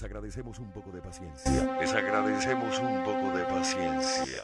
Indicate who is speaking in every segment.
Speaker 1: agradecemos un poco de paciencia. Les agradecemos un poco de paciencia.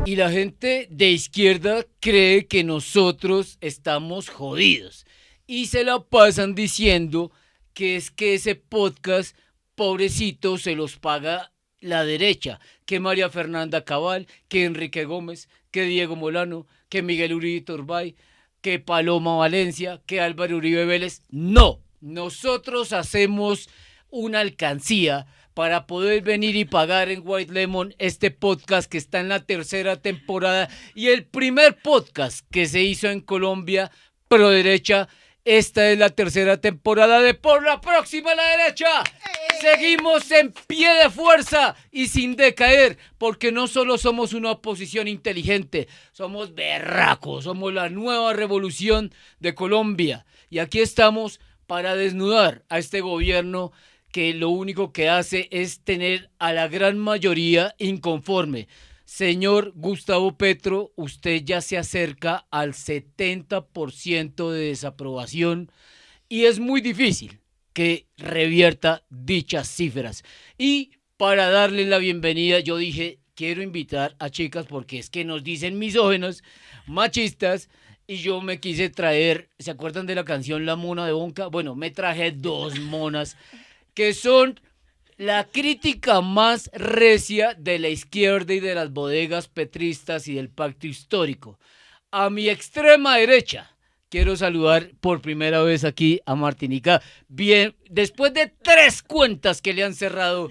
Speaker 2: Y la gente de izquierda cree que nosotros estamos jodidos. Y se la pasan diciendo que es que ese podcast, pobrecito, se los paga la derecha. Que María Fernanda Cabal, que Enrique Gómez, que Diego Molano, que Miguel Uribe Turbay, que Paloma Valencia, que Álvaro Uribe Vélez. No, nosotros hacemos una alcancía para poder venir y pagar en White Lemon este podcast que está en la tercera temporada y el primer podcast que se hizo en Colombia pro derecha. Esta es la tercera temporada de Por la Próxima a la Derecha. Seguimos en pie de fuerza y sin decaer, porque no solo somos una oposición inteligente, somos berracos, somos la nueva revolución de Colombia. Y aquí estamos para desnudar a este gobierno que lo único que hace es tener a la gran mayoría inconforme. Señor Gustavo Petro, usted ya se acerca al 70% de desaprobación y es muy difícil que revierta dichas cifras. Y para darle la bienvenida, yo dije, quiero invitar a chicas porque es que nos dicen misógenos, machistas, y yo me quise traer, ¿se acuerdan de la canción La Mona de Bonca? Bueno, me traje dos monas que son la crítica más recia de la izquierda y de las bodegas petristas y del pacto histórico. A mi extrema derecha, quiero saludar por primera vez aquí a Martinica. Bien, después de 3 cuentas que le han cerrado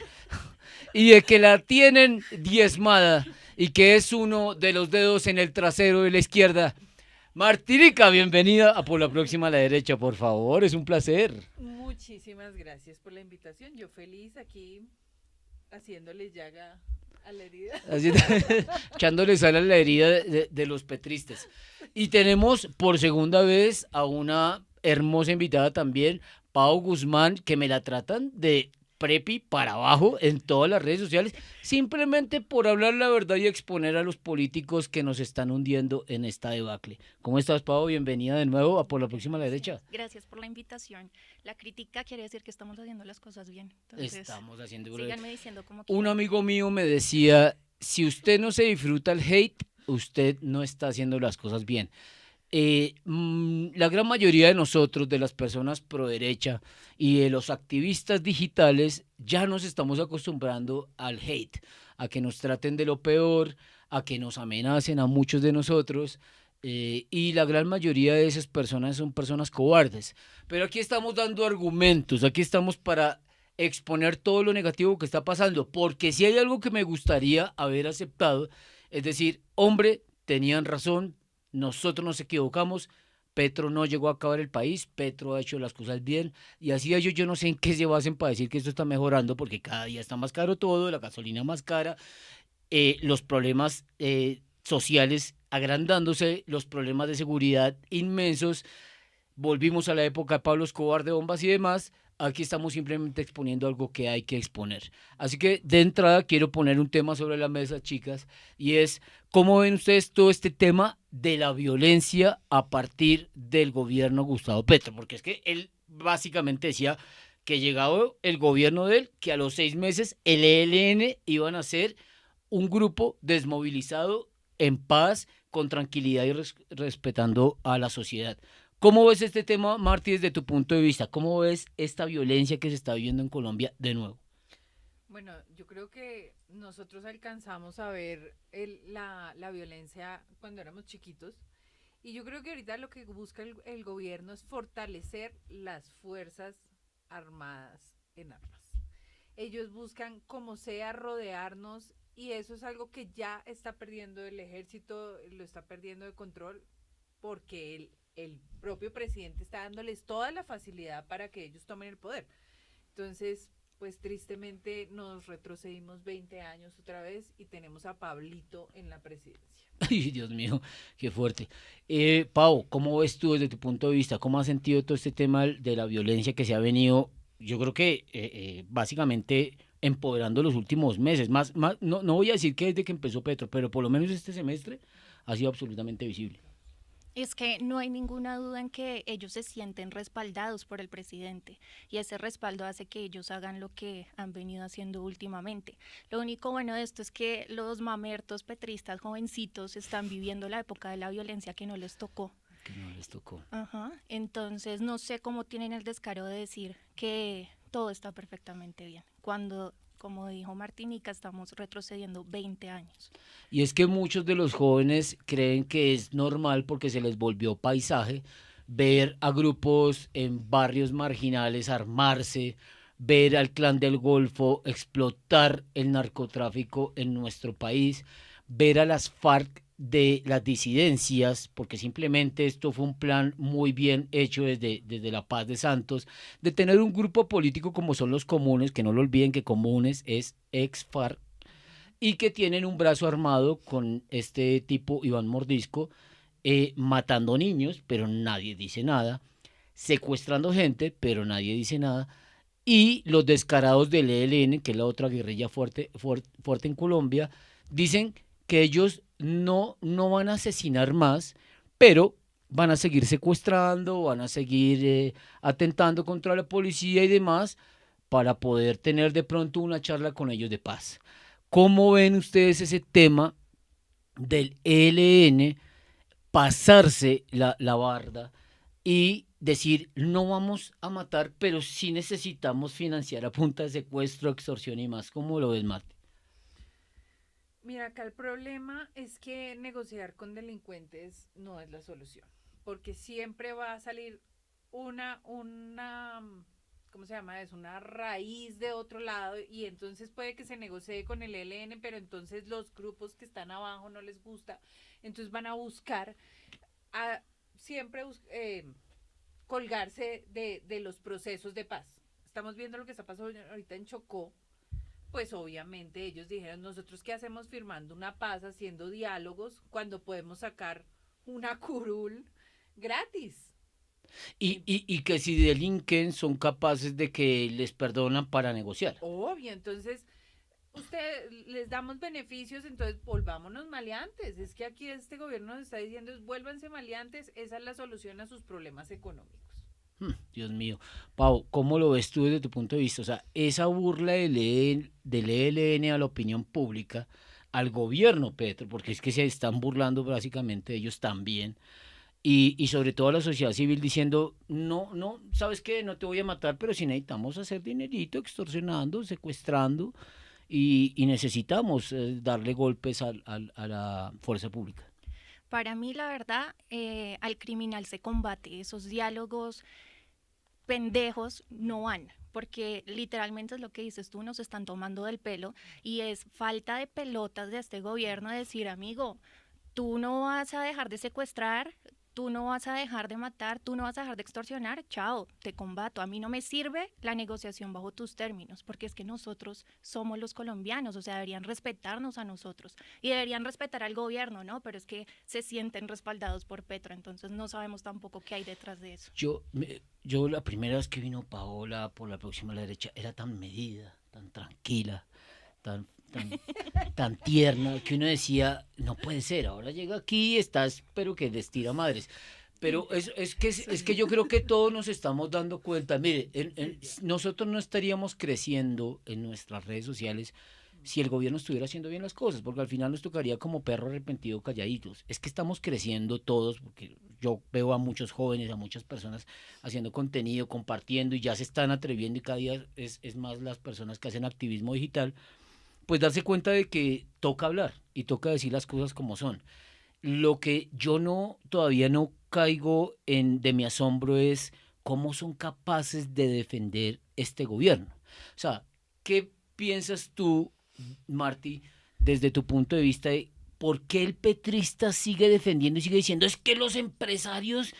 Speaker 2: y de que la tienen diezmada y que es uno de los dedos en el trasero de la izquierda. Martinica, bienvenida a Por la Próxima a la Derecha, por favor, es un placer.
Speaker 3: Muchísimas gracias por la invitación. Yo feliz aquí haciéndole llaga a la herida.
Speaker 2: Echándole sal a la herida de los petristas. Y tenemos por segunda vez a una hermosa invitada también, Pau Guzmán, que me la tratan de prepi para abajo en todas las redes sociales, simplemente por hablar la verdad y exponer a los políticos que nos están hundiendo en esta debacle. ¿Cómo estás, Pau? Bienvenida de nuevo a Por la Próxima a la Derecha.
Speaker 4: Gracias por la invitación. La crítica quiere decir que estamos haciendo las cosas bien. Entonces,
Speaker 2: estamos haciendo...
Speaker 4: síganme diciendo como
Speaker 2: Un amigo mío me decía, si usted no se disfruta el hate, usted no está haciendo las cosas bien. La gran mayoría de nosotros, de las personas pro derecha y de los activistas digitales, ya nos estamos acostumbrando al hate, a que nos traten de lo peor, a que nos amenacen a muchos de nosotros, y la gran mayoría de esas personas son personas cobardes. Pero aquí estamos dando argumentos, aquí estamos para exponer todo lo negativo que está pasando, porque si hay algo que me gustaría haber aceptado, es decir, hombre, tenían razón, nosotros nos equivocamos, Petro no llegó a acabar el país, Petro ha hecho las cosas bien, y así ellos yo no sé en qué se basen para decir que esto está mejorando, porque cada día está más caro todo, la gasolina más cara, los problemas sociales agrandándose, los problemas de seguridad inmensos, volvimos a la época de Pablo Escobar de bombas y demás. Aquí estamos simplemente exponiendo algo que hay que exponer. Así que de entrada quiero poner un tema sobre la mesa, chicas, y es ¿cómo ven ustedes todo este tema de la violencia a partir del gobierno Gustavo Petro? Porque es que él básicamente decía que llegado el gobierno de él, que a los 6 meses el ELN iban a ser un grupo desmovilizado en paz, con tranquilidad y respetando a la sociedad. ¿Cómo ves este tema, Martí, desde tu punto de vista? ¿Cómo ves esta violencia que se está viviendo en Colombia de nuevo?
Speaker 3: Bueno, yo creo que nosotros alcanzamos a ver la violencia cuando éramos chiquitos y yo creo que ahorita lo que busca el gobierno es fortalecer las fuerzas armadas en armas. Ellos buscan como sea rodearnos y eso es algo que ya está perdiendo el ejército, lo está perdiendo de control porque el propio presidente está dándoles toda la facilidad para que ellos tomen el poder. Entonces, pues tristemente nos retrocedimos 20 años otra vez y tenemos a Pablito en la presidencia.
Speaker 2: Ay, Dios mío, qué fuerte. Pau, ¿cómo ves tú desde tu punto de vista? ¿Cómo has sentido todo este tema de la violencia que se ha venido, yo creo que básicamente empoderando los últimos meses? No voy a decir que desde que empezó Petro, pero por lo menos este semestre ha sido absolutamente visible.
Speaker 4: Es que no hay ninguna duda en que ellos se sienten respaldados por el presidente y ese respaldo hace que ellos hagan lo que han venido haciendo últimamente. Lo único bueno de esto es que los mamertos petristas jovencitos están viviendo la época de la violencia que no les tocó.
Speaker 2: Que no les tocó.
Speaker 4: Ajá. Entonces no sé cómo tienen el descaro de decir que todo está perfectamente bien, cuando, como dijo Martinica, estamos retrocediendo 20 años.
Speaker 2: Y es que muchos de los jóvenes creen que es normal porque se les volvió paisaje ver a grupos en barrios marginales armarse, ver al Clan del Golfo explotar el narcotráfico en nuestro país, ver a las FARC de las disidencias, porque simplemente esto fue un plan muy bien hecho desde la Paz de Santos, de tener un grupo político como son los comunes, que no lo olviden que comunes es ex-FARC, y que tienen un brazo armado con este tipo Iván Mordisco, matando niños, pero nadie dice nada, secuestrando gente, pero nadie dice nada, y los descarados del ELN, que es la otra guerrilla fuerte en Colombia, dicen que ellos no van a asesinar más, pero van a seguir secuestrando, van a seguir atentando contra la policía y demás, para poder tener de pronto una charla con ellos de paz. ¿Cómo ven ustedes ese tema del ELN pasarse la barda y decir no vamos a matar, pero sí necesitamos financiar a punta de secuestro, extorsión y más? ¿Cómo lo ves, Mate?
Speaker 3: Mira, acá el problema es que negociar con delincuentes no es la solución, porque siempre va a salir una, ¿cómo se llama eso? Una raíz de otro lado y entonces puede que se negocie con el ELN, pero entonces los grupos que están abajo no les gusta, entonces van a buscar a siempre colgarse de los procesos de paz. Estamos viendo lo que está pasando ahorita en Chocó. Pues obviamente ellos dijeron, nosotros qué hacemos firmando una paz, haciendo diálogos, cuando podemos sacar una curul gratis.
Speaker 2: Y que si delinquen son capaces de que les perdonan para negociar.
Speaker 3: Obvio, entonces usted les damos beneficios, entonces volvámonos maleantes. Es que aquí este gobierno nos está diciendo, vuélvanse maleantes, esa es la solución a sus problemas económicos.
Speaker 2: Dios mío. Pau, ¿cómo lo ves tú desde tu punto de vista? O sea, esa burla del ELN a la opinión pública, al gobierno, Petro, porque es que se están burlando básicamente de ellos también, y sobre todo a la sociedad civil diciendo, no, ¿sabes qué? No te voy a matar, pero sí necesitamos hacer dinerito, extorsionando, secuestrando, y necesitamos darle golpes a la fuerza pública.
Speaker 4: Para mí, la verdad, al criminal se combate. Esos diálogos pendejos no van, porque literalmente es lo que dices tú, nos están tomando del pelo y es falta de pelotas de este gobierno de decir, amigo, tú no vas a dejar de secuestrar, tú no vas a dejar de matar, tú no vas a dejar de extorsionar, chao, te combato. A mí no me sirve la negociación bajo tus términos, porque es que nosotros somos los colombianos, o sea, deberían respetarnos a nosotros y deberían respetar al gobierno, ¿no? Pero es que se sienten respaldados por Petro, entonces no sabemos tampoco qué hay detrás de eso.
Speaker 2: Yo la primera vez que vino Paola por la próxima a la derecha era tan medida, tan tranquila, tan tierna, que uno decía, no puede ser, ahora llega aquí y estás, pero que destira madres. Pero es que yo creo que todos nos estamos dando cuenta. Mire, nosotros no estaríamos creciendo en nuestras redes sociales si el gobierno estuviera haciendo bien las cosas, porque al final nos tocaría como perro arrepentido calladitos. Es que estamos creciendo todos, porque yo veo a muchos jóvenes, a muchas personas haciendo contenido, compartiendo, y ya se están atreviendo, y cada día es más las personas que hacen activismo digital, pues darse cuenta de que toca hablar y toca decir las cosas como son. Lo que yo todavía no caigo de mi asombro es cómo son capaces de defender este gobierno. O sea, ¿qué piensas tú, Marty, desde tu punto de vista de por qué el petrista sigue defendiendo y sigue diciendo es que los empresarios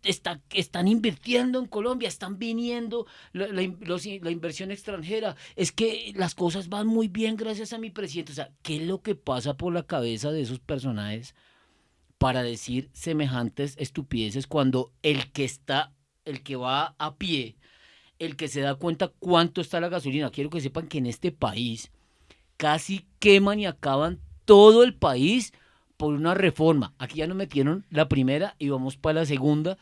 Speaker 2: están invirtiendo en Colombia, están viniendo la inversión extranjera, es que las cosas van muy bien gracias a mi presidente? O sea, ¿qué es lo que pasa por la cabeza de esos personajes para decir semejantes estupideces cuando el que va a pie, el que se da cuenta cuánto está la gasolina? Quiero que sepan que en este país casi queman y acaban todo el país por una reforma. Aquí ya nos metieron la primera y vamos para la segunda.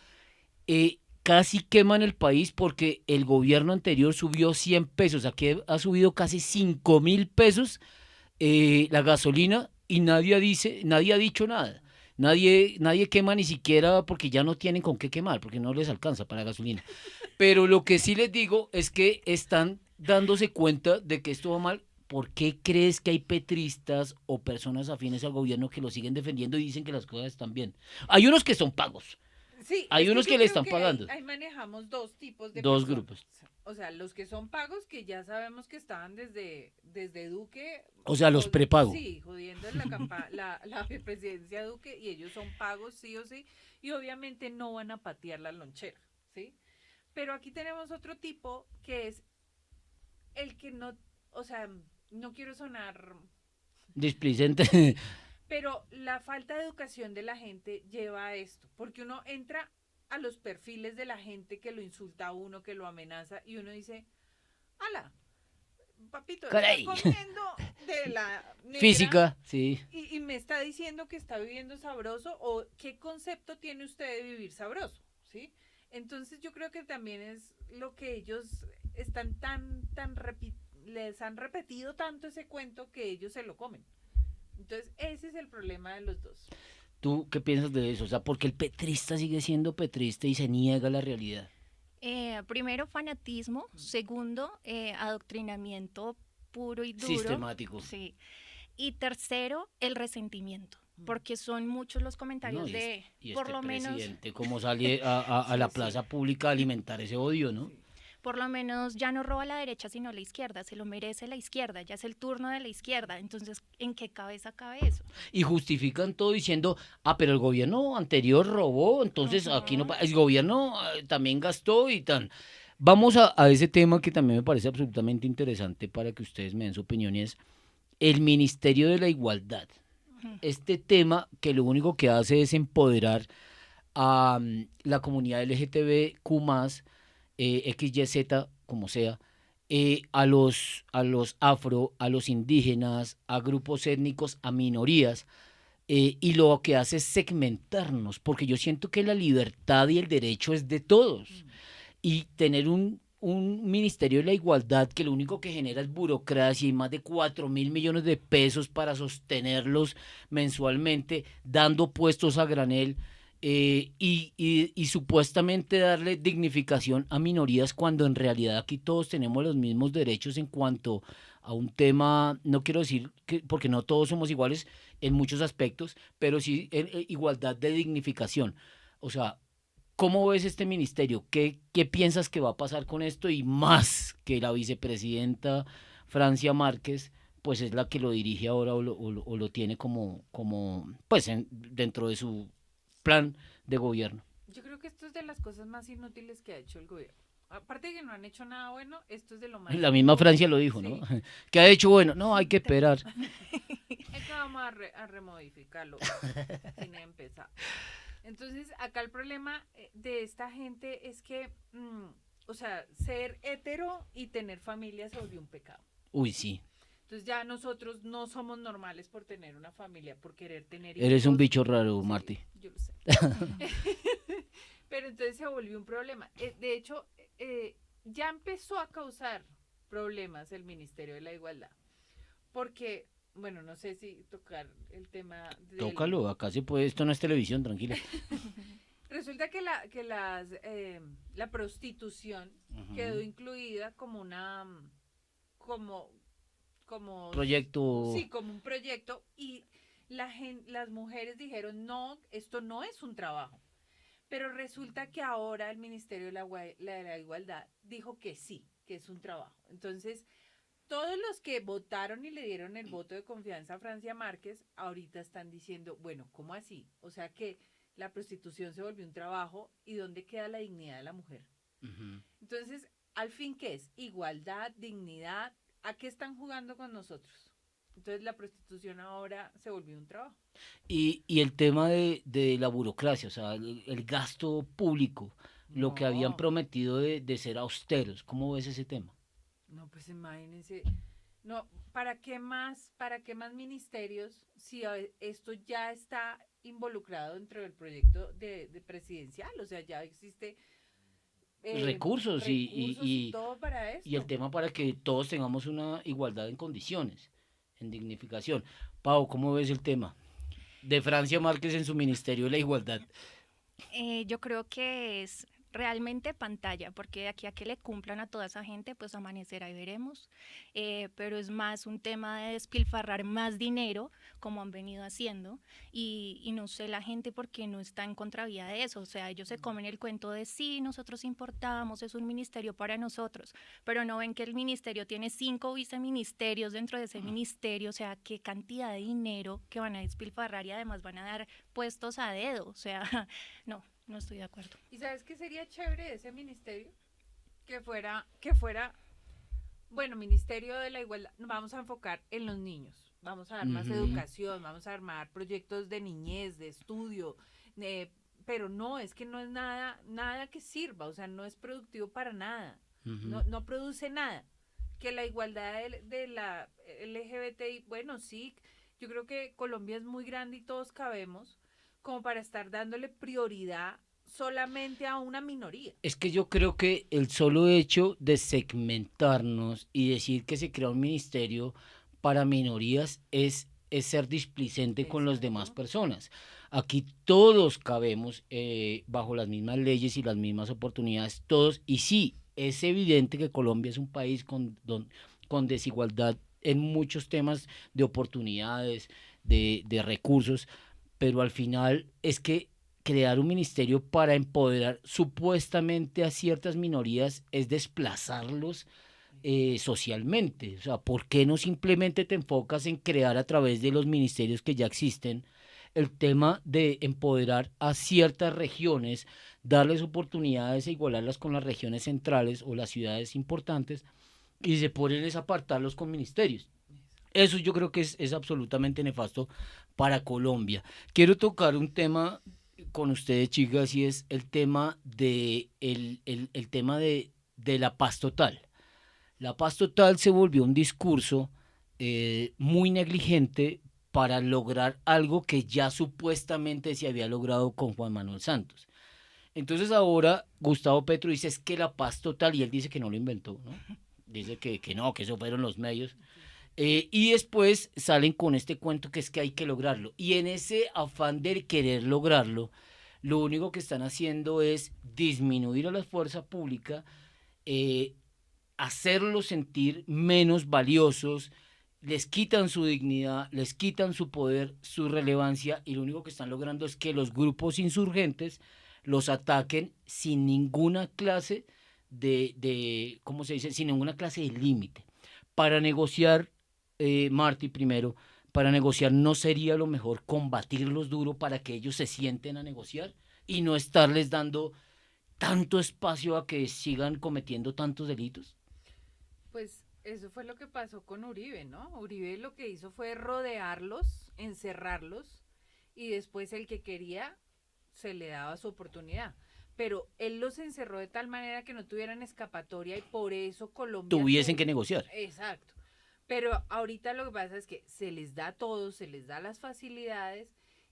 Speaker 2: Casi queman el país porque el gobierno anterior subió 100 pesos. Aquí ha subido casi 5.000 pesos la gasolina y nadie ha dicho nada. Nadie quema ni siquiera porque ya no tienen con qué quemar, porque no les alcanza para la gasolina. Pero lo que sí les digo es que están dándose cuenta de que esto va mal. ¿Por qué crees que hay petristas o personas afines al gobierno que lo siguen defendiendo y dicen que las cosas están bien? Hay unos que son pagos.
Speaker 3: Sí,
Speaker 2: Hay
Speaker 3: es
Speaker 2: unos
Speaker 3: yo
Speaker 2: que le
Speaker 3: creo
Speaker 2: están pagando.
Speaker 3: Ahí manejamos dos tipos de
Speaker 2: Dos
Speaker 3: personas.
Speaker 2: grupos.
Speaker 3: O sea, los que son pagos, que ya sabemos que estaban desde Duque.
Speaker 2: O sea, los prepago.
Speaker 3: Sí, jodiendo la presidencia de Duque, y ellos son pagos sí o sí, y obviamente no van a patear la lonchera, ¿sí? Pero aquí tenemos otro tipo que es el que no, o sea, no quiero sonar...
Speaker 2: Displicente.
Speaker 3: Pero la falta de educación de la gente lleva a esto, porque uno entra a los perfiles de la gente que lo insulta a uno, que lo amenaza, y uno dice, ala, papito,
Speaker 2: Caray.
Speaker 3: está comiendo de la negra
Speaker 2: Física, sí.
Speaker 3: y me está diciendo que está viviendo sabroso, o qué concepto tiene usted de vivir sabroso, ¿sí? Entonces yo creo que también es lo que ellos están les han repetido tanto ese cuento que ellos se lo comen. Entonces, ese es el problema de los dos.
Speaker 2: ¿Tú qué piensas de eso? O sea, porque el petrista sigue siendo petrista y se niega a la realidad.
Speaker 4: Primero, fanatismo. Segundo, adoctrinamiento puro y duro.
Speaker 2: Sistemático.
Speaker 4: Sí. Y tercero, el resentimiento. Porque son muchos los comentarios
Speaker 2: No, y
Speaker 4: por
Speaker 2: este
Speaker 4: lo menos...
Speaker 2: presidente, cómo sale a la plaza pública a alimentar ese odio, ¿no?
Speaker 3: Sí.
Speaker 4: Por lo menos ya no roba la derecha sino la izquierda, se lo merece la izquierda, ya es el turno de la izquierda, entonces ¿en qué cabeza cabe eso?
Speaker 2: Y justifican todo diciendo, pero el gobierno anterior robó, entonces aquí no, el gobierno también gastó y tan. Vamos a ese tema que también me parece absolutamente interesante para que ustedes me den su opinión, y es el Ministerio de la Igualdad. Este tema que lo único que hace es empoderar a la comunidad LGTBQ+, XYZ, como sea, a los afro, a los indígenas, a grupos étnicos, a minorías, y lo que hace es segmentarnos, porque yo siento que la libertad y el derecho es de todos, y tener un Ministerio de la Igualdad que lo único que genera es burocracia y más de 4.000 millones de pesos para sostenerlos mensualmente, dando puestos a granel, y supuestamente darle dignificación a minorías cuando en realidad aquí todos tenemos los mismos derechos en cuanto a un tema, no quiero decir que porque no todos somos iguales en muchos aspectos, pero sí igualdad de dignificación. O sea, ¿cómo ves este ministerio? ¿Qué piensas que va a pasar con esto? Y más que la vicepresidenta Francia Márquez, pues es la que lo dirige ahora o lo tiene como pues dentro de su plan de gobierno.
Speaker 3: Yo creo que esto es de las cosas más inútiles que ha hecho el gobierno. Aparte de que no han hecho nada bueno, esto es de lo más...
Speaker 2: La misma Francia lo dijo, ¿no? Sí. ¿Qué ha hecho bueno? No, hay que esperar.
Speaker 3: Es que vamos a remodificarlo sin empezar. Entonces, acá el problema de esta gente es que, o sea, ser hetero y tener familia se volvió un pecado.
Speaker 2: Uy, sí.
Speaker 3: Entonces ya nosotros no somos normales por tener una familia, por querer tener hijos.
Speaker 2: Eres un bicho raro, Marty.
Speaker 3: Sí, yo lo sé. Pero entonces se volvió un problema. De hecho, ya empezó a causar problemas el Ministerio de la Igualdad. Porque, bueno, no sé si tocar el tema del...
Speaker 2: Tócalo, acá se puede, esto no es televisión, tranquila.
Speaker 3: Resulta que la prostitución quedó incluida como una... como
Speaker 2: proyecto.
Speaker 3: Sí, como un proyecto, y las mujeres dijeron, no, esto no es un trabajo. Pero resulta que ahora el Ministerio de la Igualdad dijo que sí, que es un trabajo. Entonces, todos los que votaron y le dieron el voto de confianza a Francia Márquez, ahorita están diciendo, bueno, ¿cómo así? O sea que la prostitución se volvió un trabajo, ¿y dónde queda la dignidad de la mujer? Entonces, al fin, ¿qué es? Igualdad, dignidad. ¿A qué están jugando con nosotros? Entonces la prostitución ahora se volvió un trabajo.
Speaker 2: Y el tema de la burocracia, o sea, el gasto público, lo que habían prometido de ser austeros, ¿cómo ves ese tema?
Speaker 3: No, pues imagínense, No, para qué más ministerios si esto ya está involucrado dentro del proyecto de presidencial? O sea, ya existe eh,
Speaker 2: Recursos
Speaker 3: recursos y todo para
Speaker 2: y el
Speaker 3: esto.
Speaker 2: tema para que todos tengamos una igualdad en condiciones, en dignificación. Pau, ¿cómo ves el tema? De Francia Márquez en su Ministerio de la Igualdad.
Speaker 4: Yo creo que es realmente pantalla, porque de aquí a que le cumplan a toda esa gente, pues amanecerá y veremos. Pero es más un tema de despilfarrar más dinero, como han venido haciendo, y no sé la gente por qué no está en contravía de eso. O sea, ellos se comen el cuento de sí, nosotros importamos, es un ministerio para nosotros, pero no ven que el ministerio tiene 5 viceministerios dentro de ese ministerio, o sea, qué cantidad de dinero que van a despilfarrar y además van a dar puestos a dedo, o sea, no, no estoy de acuerdo.
Speaker 3: ¿Y sabes qué sería chévere de ese ministerio? Que fuera, bueno, Ministerio de la Igualdad, nos vamos a enfocar en los niños, vamos a dar más
Speaker 2: Ujú.
Speaker 3: educación, vamos a armar proyectos de niñez, de estudio, eh, pero no, es que no es nada, nada que sirva, o sea, no es productivo para nada,
Speaker 2: Ujú.
Speaker 3: no produce nada. Que la igualdad de la LGBTI, bueno, sí, yo creo que Colombia es muy grande y todos cabemos como para estar dándole prioridad solamente a una minoría.
Speaker 2: Es que yo creo que el solo hecho de segmentarnos y decir que se crea un ministerio para minorías es ser displicente con las demás
Speaker 3: Exacto.
Speaker 2: personas. Aquí todos cabemos bajo las mismas leyes y las mismas oportunidades, todos. Y sí, es evidente que Colombia es un país con desigualdad en muchos temas de oportunidades, de recursos, pero al final es que crear un ministerio para empoderar supuestamente a ciertas minorías es desplazarlos socialmente. O sea, ¿por qué no simplemente te enfocas en crear a través de los ministerios que ya existen el tema de empoderar a ciertas regiones, darles oportunidades e igualarlas con las regiones centrales o las ciudades importantes y se ponen a apartarlos con ministerios? Eso yo creo que es absolutamente nefasto para Colombia. Quiero tocar un tema con ustedes, chicas, y es el tema el tema de la paz total. La paz total se volvió un discurso muy negligente para lograr algo que ya supuestamente se había logrado con Juan Manuel Santos. Entonces ahora Gustavo Petro dice es que la paz total, y él dice que no lo inventó, ¿no? Dice que no, que eso fueron los medios. Y después salen con este cuento que es que hay que lograrlo. Y en ese afán de querer lograrlo, lo único que están haciendo es disminuir a la fuerza pública, eh, hacerlos sentir menos valiosos, les quitan su dignidad, les quitan su poder, su relevancia, y lo único que están logrando es que los grupos insurgentes los ataquen sin ninguna clase ¿cómo se dice? Sin ninguna clase de límite. Para negociar, Marty, primero, para negociar no sería lo mejor combatirlos duro para que ellos se sienten a negociar y no estarles dando tanto espacio a que sigan cometiendo tantos delitos.
Speaker 3: Pues eso fue lo que pasó con Uribe, ¿no? Uribe lo que hizo fue rodearlos, encerrarlos y después el que quería se le daba su oportunidad. Pero él los encerró de tal manera que no tuvieran escapatoria y por eso Colombia
Speaker 2: Tuviesen que
Speaker 3: tuvo.
Speaker 2: negociar.
Speaker 3: Exacto. Pero ahorita lo que pasa es que se les da todo, se les da las facilidades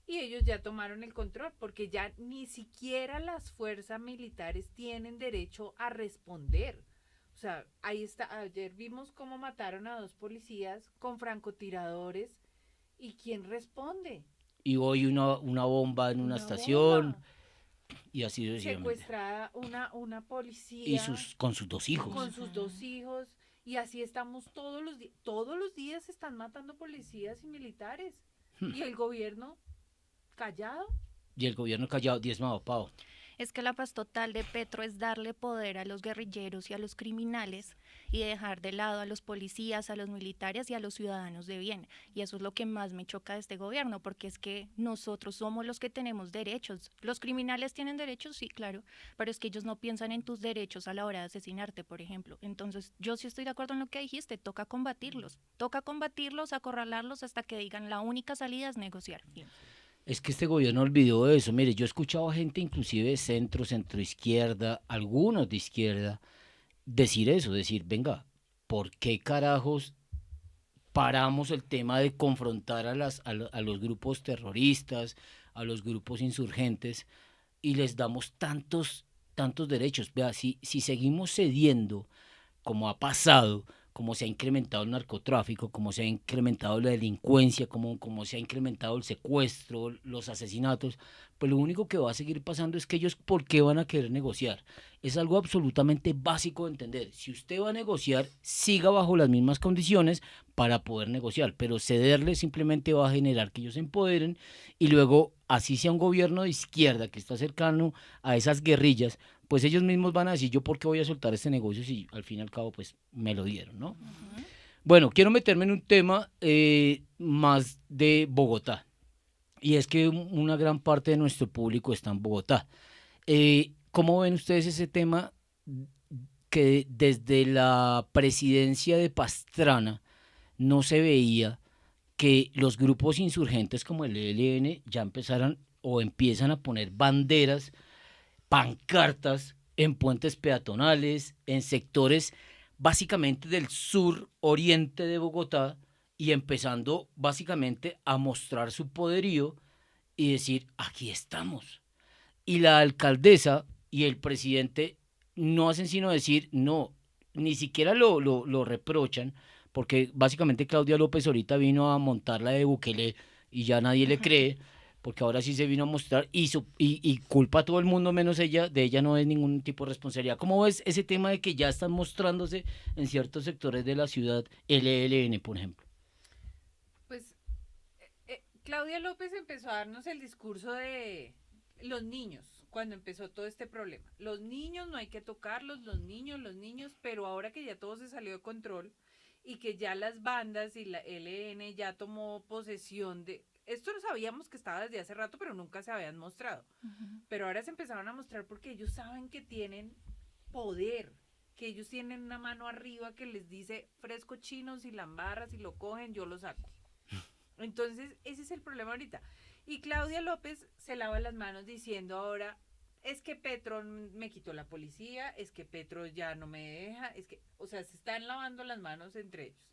Speaker 3: y ellos ya tomaron el control porque ya ni siquiera las fuerzas militares tienen derecho a responder. O sea, ahí está, ayer vimos cómo mataron a 2 policías con francotiradores y quién responde.
Speaker 2: Y hoy una bomba en una
Speaker 3: Una
Speaker 2: estación
Speaker 3: bomba.
Speaker 2: y así sucesivamente.
Speaker 3: Secuestrada una
Speaker 2: Y
Speaker 3: policía
Speaker 2: con sus dos hijos.
Speaker 3: con sus 2 hijos y así estamos todos los días. Todos los días se están matando policías y militares. Y el gobierno callado.
Speaker 2: Y el gobierno callado, diezmado, pavo.
Speaker 4: Es que la paz total de Petro es darle poder a los guerrilleros y a los criminales y dejar de lado a los policías, a los militares y a los ciudadanos de bien. Y eso es lo que más me choca de este gobierno, porque es que nosotros somos los que tenemos derechos. Los criminales tienen derechos, sí, claro, pero es que ellos no piensan en tus derechos a la hora de asesinarte, por ejemplo. Entonces, yo sí estoy de acuerdo en lo que dijiste, toca combatirlos, acorralarlos hasta que digan la única salida es negociar. Fin.
Speaker 2: Es que este gobierno olvidó eso. Mire, yo he escuchado a gente inclusive de centro, centro izquierda, algunos de izquierda, decir eso, decir, venga, ¿por qué carajos paramos el tema de confrontar a los grupos terroristas, a los grupos insurgentes, y les damos tantos derechos. Vea, si seguimos cediendo, como ha pasado, como se ha incrementado el narcotráfico, como se ha incrementado la delincuencia, como se ha incrementado el secuestro, los asesinatos, pues lo único que va a seguir pasando es que ellos, ¿por qué van a querer negociar? Es algo absolutamente básico de entender. Si usted va a negociar, siga bajo las mismas condiciones para poder negociar, pero cederle simplemente va a generar que ellos se empoderen y luego, así sea un gobierno de izquierda que está cercano a esas guerrillas, pues ellos mismos van a decir, yo por qué voy a soltar este negocio si al fin y al cabo pues me lo dieron, ¿no? Uh-huh. Bueno, quiero meterme en un tema más de Bogotá, y es que una gran parte de nuestro público está en Bogotá. ¿Cómo ven ustedes ese tema que desde la presidencia de Pastrana no se veía que los grupos insurgentes como el ELN ya empezaran o empiezan a poner banderas, pancartas en puentes peatonales, en sectores básicamente del sur oriente de Bogotá, y empezando básicamente a mostrar su poderío y decir, aquí estamos? Y la alcaldesa y el presidente no hacen sino decir, no, ni siquiera lo reprochan, porque básicamente Claudia López ahorita vino a montar la de Bukele y ya nadie le cree, porque ahora sí se vino a mostrar y culpa a todo el mundo menos ella, de ella no es ningún tipo de responsabilidad. ¿Cómo ves ese tema de que ya están mostrándose en ciertos sectores de la ciudad el ELN, por ejemplo?
Speaker 3: Pues Claudia López empezó a darnos el discurso de los niños, cuando empezó todo este problema. Los niños no hay que tocarlos, los niños, pero ahora que ya todo se salió de control y que ya las bandas y la ELN ya tomó posesión de... Esto lo sabíamos que estaba desde hace rato, pero nunca se habían mostrado. Uh-huh. Pero ahora se empezaron a mostrar porque ellos saben que tienen poder, que ellos tienen una mano arriba que les dice fresco chino, si la embarra, si lo cogen, yo lo saco. Entonces, ese es el problema ahorita. Y Claudia López se lava las manos diciendo ahora, es que Petro me quitó la policía, es que Petro ya no me deja, es que, o sea, se están lavando las manos entre ellos.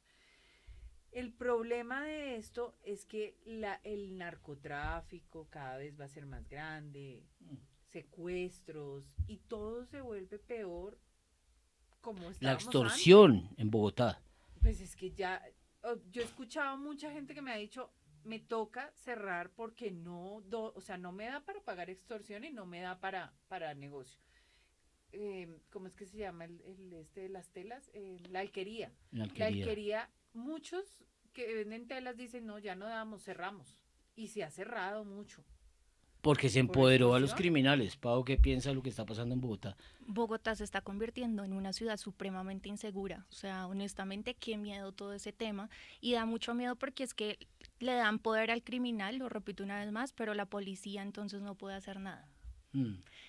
Speaker 3: El problema de esto es que el narcotráfico cada vez va a ser más grande, secuestros, y todo se vuelve peor como estábamos
Speaker 2: la extorsión antes. En Bogotá.
Speaker 3: Pues es que ya, yo he escuchado mucha gente que me ha dicho, me toca cerrar porque no me da para pagar extorsión y no me da para negocio. ¿Cómo es que se llama las telas? La alquería. La alquería, muchos que venden telas dicen, no, ya no damos, cerramos. Y se ha cerrado mucho.
Speaker 2: Porque se empoderó a los criminales. Pau, ¿qué piensa de lo que está pasando en Bogotá?
Speaker 4: Bogotá se está convirtiendo en una ciudad supremamente insegura. O sea, honestamente, qué miedo todo ese tema. Y da mucho miedo porque es que le dan poder al criminal, lo repito una vez más, pero la policía entonces no puede hacer nada.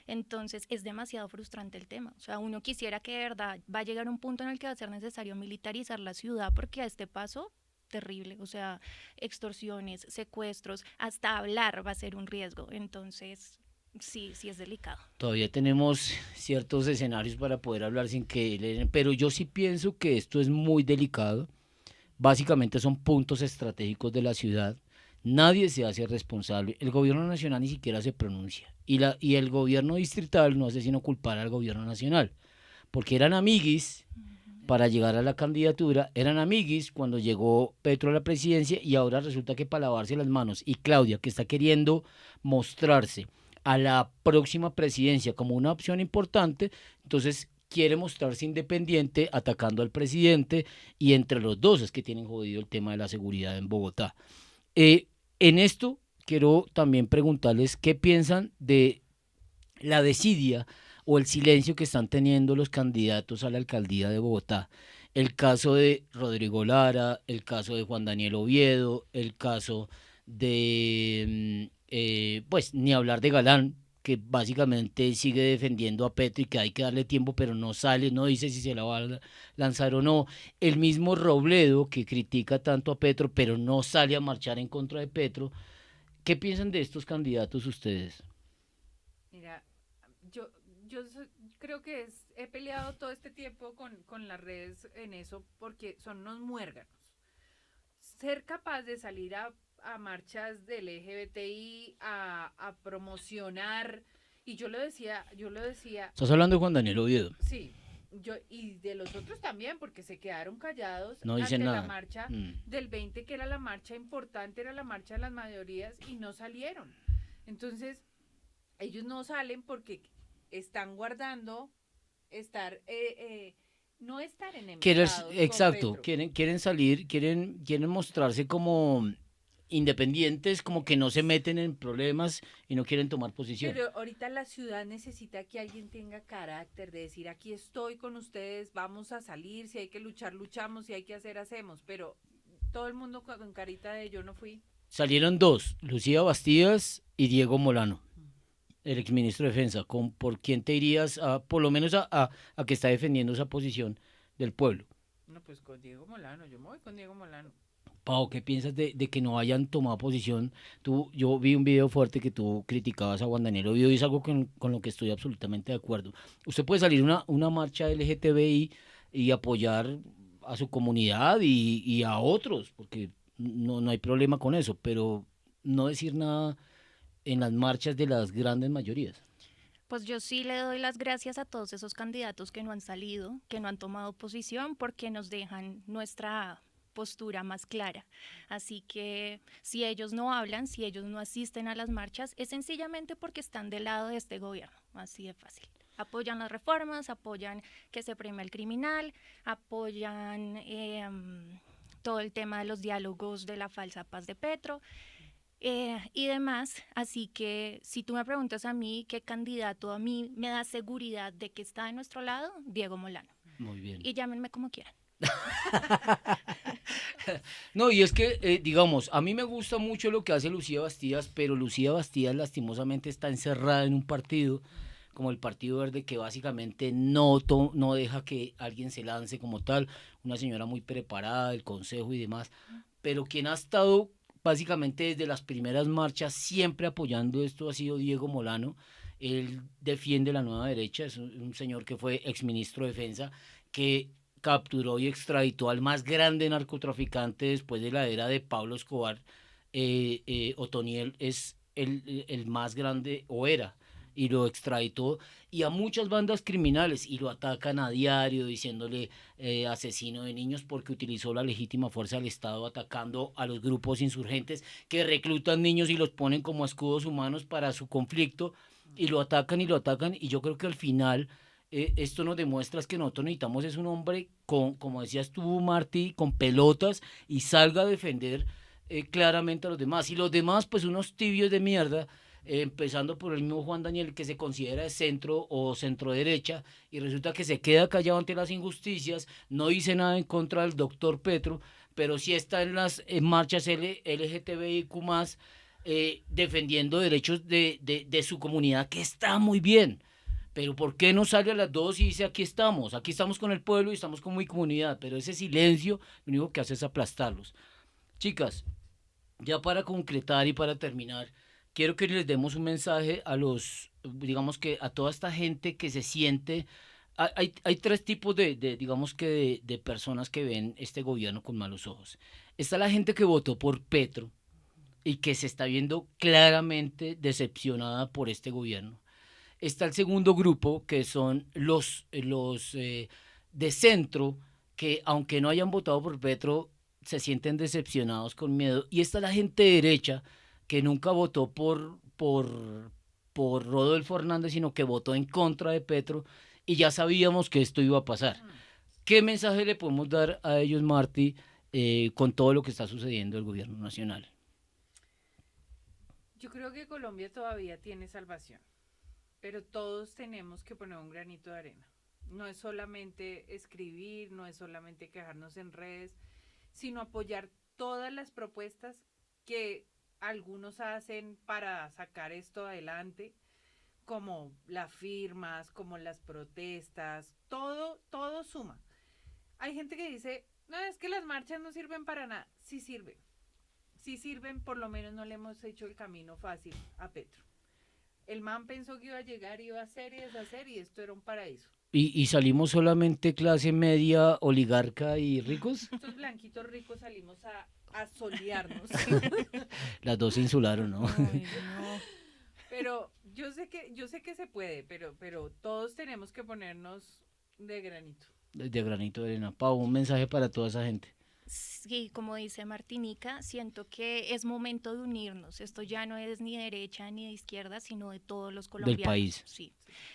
Speaker 4: Entonces es demasiado frustrante el tema. O sea, uno quisiera que de verdad va a llegar un punto en el que va a ser necesario militarizar la ciudad, porque a este paso, terrible. O sea, extorsiones, secuestros, hasta hablar va a ser un riesgo. Entonces, sí es delicado.
Speaker 2: Todavía tenemos ciertos escenarios para poder hablar sin que... Pero yo sí pienso que esto es muy delicado. Básicamente son puntos estratégicos de la ciudad. Nadie se hace responsable. El gobierno nacional ni siquiera se pronuncia. Y el gobierno distrital no hace sino culpar al gobierno nacional. Porque eran amiguis para llegar a la candidatura, eran amiguis cuando llegó Petro a la presidencia, y ahora resulta que para lavarse las manos. Y Claudia, que está queriendo mostrarse a la próxima presidencia como una opción importante, entonces quiere mostrarse independiente atacando al presidente, y entre los dos es que tienen jodido el tema de la seguridad en Bogotá. En esto quiero también preguntarles qué piensan de la desidia o el silencio que están teniendo los candidatos a la alcaldía de Bogotá. El caso de Rodrigo Lara, el caso de Juan Daniel Oviedo, el caso de, pues ni hablar de Galán, que básicamente sigue defendiendo a Petro y que hay que darle tiempo, pero no sale, no dice si se la va a lanzar o no. El mismo Robledo, que critica tanto a Petro, pero no sale a marchar en contra de Petro. ¿Qué piensan de estos candidatos ustedes?
Speaker 3: Mira, yo creo que he peleado todo este tiempo con las redes en eso porque son unos muérganos. ser capaz de salir a marchas del LGBTI, a promocionar, y yo lo decía,
Speaker 2: Estás hablando de Juan Daniel Oviedo.
Speaker 3: sí, y de los otros también, porque se quedaron callados
Speaker 2: No dicen
Speaker 3: ante
Speaker 2: nada.
Speaker 3: la marcha
Speaker 2: Mm.
Speaker 3: del 20, que era la marcha importante, era la marcha de las mayorías, y no salieron. Entonces, ellos no salen porque están guardando no estar enemistados con
Speaker 2: Exacto,
Speaker 3: Petro.
Speaker 2: quieren salir, quieren mostrarse como independientes, como que no se meten en problemas y no quieren tomar posición.
Speaker 3: Pero ahorita la ciudad necesita que alguien tenga carácter de decir, aquí estoy con ustedes, vamos a salir, si hay que luchar, luchamos, si hay que hacer, hacemos. Pero todo el mundo con carita de yo no fui.
Speaker 2: Salieron dos, Lucía Bastidas y Diego Molano, el exministro de Defensa. ¿Por quién te irías, por lo menos a que está defendiendo esa posición del pueblo?
Speaker 3: No, pues con Diego Molano, yo me voy con Diego Molano.
Speaker 2: Pau, ¿qué piensas de que no hayan tomado posición? Yo vi un video fuerte que tú criticabas a Juan Daniel Oviedo y es algo con lo que estoy absolutamente de acuerdo. Usted puede salir una marcha LGTBI y apoyar a su comunidad y a otros, porque no hay problema con eso, pero no decir nada en las marchas de las grandes mayorías.
Speaker 4: Pues yo sí le doy las gracias a todos esos candidatos que no han salido, que no han tomado posición, porque nos dejan nuestra postura más clara. Así que si ellos no hablan, si ellos no asisten a las marchas, es sencillamente porque están del lado de este gobierno, así de fácil. Apoyan las reformas, apoyan que se premie al criminal, apoyan todo el tema de los diálogos de la falsa paz de Petro y demás. Así que si tú me preguntas a mí qué candidato a mí me da seguridad de que está de nuestro lado, Diego Molano.
Speaker 2: Muy bien.
Speaker 4: Y llámenme como quieran.
Speaker 2: No, y es que, digamos, a mí me gusta mucho lo que hace Lucía Bastidas, pero Lucía Bastidas lastimosamente está encerrada en un partido como el Partido Verde, que básicamente no deja que alguien se lance como tal, una señora muy preparada del consejo y demás, pero quien ha estado básicamente desde las primeras marchas siempre apoyando esto ha sido Diego Molano. Él defiende la nueva derecha, es un señor que fue exministro de Defensa, que capturó y extraditó al más grande narcotraficante después de la era de Pablo Escobar. Otoniel es el más grande, o era, y lo extraditó, y a muchas bandas criminales, y lo atacan a diario diciéndole asesino de niños, porque utilizó la legítima fuerza del Estado atacando a los grupos insurgentes que reclutan niños y los ponen como escudos humanos para su conflicto, y lo atacan, y yo creo que al final esto nos demuestra que nosotros necesitamos es un hombre como decías tú, Martí, con pelotas, y salga a defender claramente a los demás, y los demás pues unos tibios de mierda, empezando por el mismo Juan Daniel, que se considera de centro o centro derecha, y resulta que se queda callado ante las injusticias, no dice nada en contra del doctor Petro, pero sí está en las marchas LGTBIQ+, defendiendo derechos de su comunidad, que está muy bien. Pero ¿por qué no sale a las 2 y dice aquí estamos con el pueblo y estamos con mi comunidad? Pero ese silencio lo único que hace es aplastarlos. Chicas, ya para concretar y para terminar, quiero que les demos un mensaje a digamos que a toda esta gente que se siente. Hay tres tipos digamos que de personas que ven este gobierno con malos ojos. Está la gente que votó por Petro y que se está viendo claramente decepcionada por este gobierno. Está el segundo grupo, que son los de centro, que aunque no hayan votado por Petro, se sienten decepcionados, con miedo. Y está la gente derecha, que nunca votó por Rodolfo Hernández, sino que votó en contra de Petro, y ya sabíamos que esto iba a pasar. ¿Qué mensaje le podemos dar a ellos, Martí, con todo lo que está sucediendo en el gobierno nacional?
Speaker 3: Yo creo que Colombia todavía tiene salvación, pero todos tenemos que poner un granito de arena. No es solamente escribir, no es solamente quejarnos en redes, sino apoyar todas las propuestas que algunos hacen para sacar esto adelante, como las firmas, como las protestas, todo suma. Hay gente que dice, no, es que las marchas no sirven para nada. Sí sirven, por lo menos no le hemos hecho el camino fácil a Petro. El man pensó que iba a llegar, iba a hacer y deshacer, y esto era un paraíso.
Speaker 2: ¿Y salimos solamente clase media, oligarca y ricos?
Speaker 3: Estos blanquitos ricos salimos a a solearnos.
Speaker 2: Las dos se insularon, ¿no?
Speaker 4: Ay, no.
Speaker 3: Pero yo sé que se puede, pero todos tenemos que ponernos de granito.
Speaker 2: De granito de arena. Pau, un mensaje para toda esa gente.
Speaker 4: Sí, como dice Martinica, siento que es momento de unirnos. Esto ya no es ni derecha ni de izquierda, sino de todos los colombianos.
Speaker 2: país.
Speaker 4: Sí.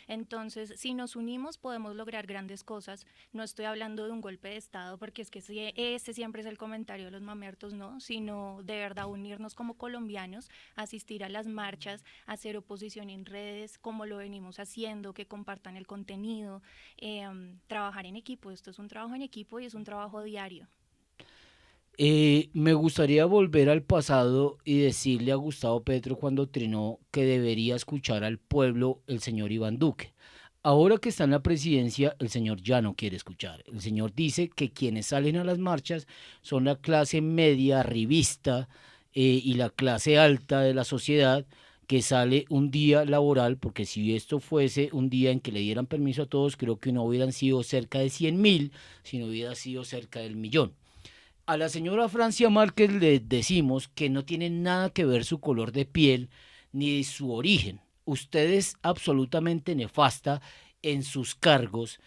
Speaker 4: Entonces, si nos unimos, podemos lograr grandes cosas. No estoy hablando de un golpe de Estado, porque es que ese siempre es el comentario de los mamertos, ¿no? Sino de verdad unirnos como colombianos, asistir a las marchas, hacer oposición en redes, como lo venimos haciendo, que compartan el contenido, trabajar en equipo. Esto es un trabajo en equipo y es un trabajo diario.
Speaker 2: Me gustaría volver al pasado y decirle a Gustavo Petro cuando trinó que debería escuchar al pueblo el señor Iván Duque. Ahora que está en la presidencia, el señor ya no quiere escuchar. El señor dice que quienes salen a las marchas son la clase media, arribista y la clase alta de la sociedad, que sale un día laboral, porque si esto fuese un día en que le dieran permiso a todos, creo que no hubieran sido cerca de 100.000, sino hubiera sido cerca del 1.000.000. A la señora Francia Márquez le decimos que no tiene nada que ver su color de piel ni su origen. Usted es absolutamente nefasta en sus cargos,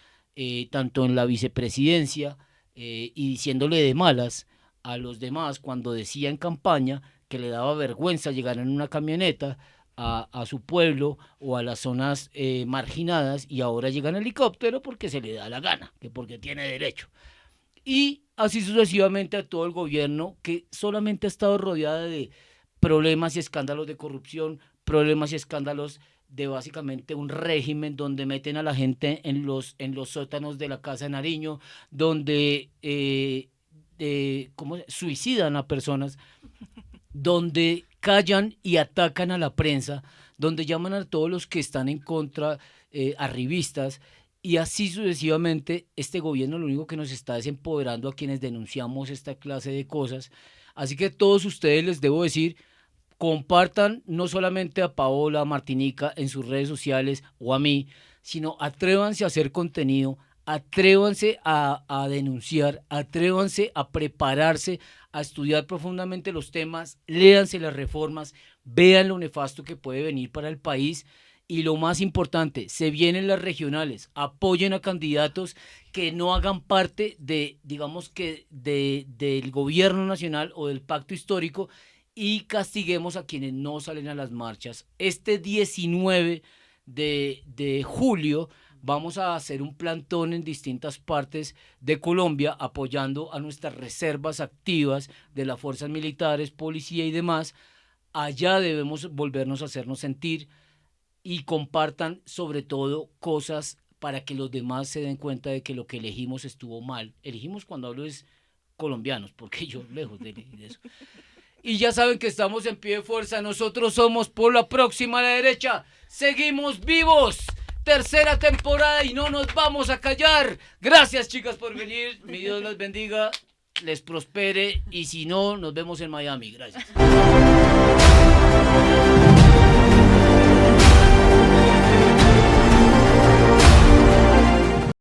Speaker 2: tanto en la vicepresidencia y diciéndole de malas a los demás cuando decía en campaña que le daba vergüenza llegar en una camioneta a su pueblo o a las zonas marginadas, y ahora llega en helicóptero porque se le da la gana, que porque tiene derecho. Y así sucesivamente a todo el gobierno, que solamente ha estado rodeada de problemas y escándalos de corrupción, problemas y escándalos de básicamente un régimen donde meten a la gente en los sótanos de la Casa de Nariño, donde suicidan a personas, donde callan y atacan a la prensa, donde llaman a todos los que están en contra, arribistas. Y así sucesivamente, este gobierno lo único que nos está es empoderando a quienes denunciamos esta clase de cosas. Así que a todos ustedes les debo decir, compartan no solamente a Paola, a Martinica en sus redes sociales o a mí, sino atrévanse a hacer contenido, atrévanse a denunciar, atrévanse a prepararse, a estudiar profundamente los temas, léanse las reformas, vean lo nefasto que puede venir para el país. Y lo más importante, se vienen las regionales, apoyen a candidatos que no hagan parte de, digamos que, del gobierno nacional o del pacto histórico, y castiguemos a quienes no salen a las marchas. Este 19 de julio vamos a hacer un plantón en distintas partes de Colombia apoyando a nuestras reservas activas de las fuerzas militares, policía y demás. Allá debemos volvernos a hacernos sentir. Y compartan sobre todo cosas para que los demás se den cuenta de que lo que elegimos estuvo mal. Elegimos, cuando hablo, es colombianos, porque yo lejos de eso. Y ya saben que estamos en pie de fuerza. Nosotros somos Por la Próxima a la Derecha. Seguimos vivos. Tercera temporada y no nos vamos a callar. Gracias, chicas, por venir. Mi Dios las bendiga, les prospere, y si no, nos vemos en Miami. Gracias.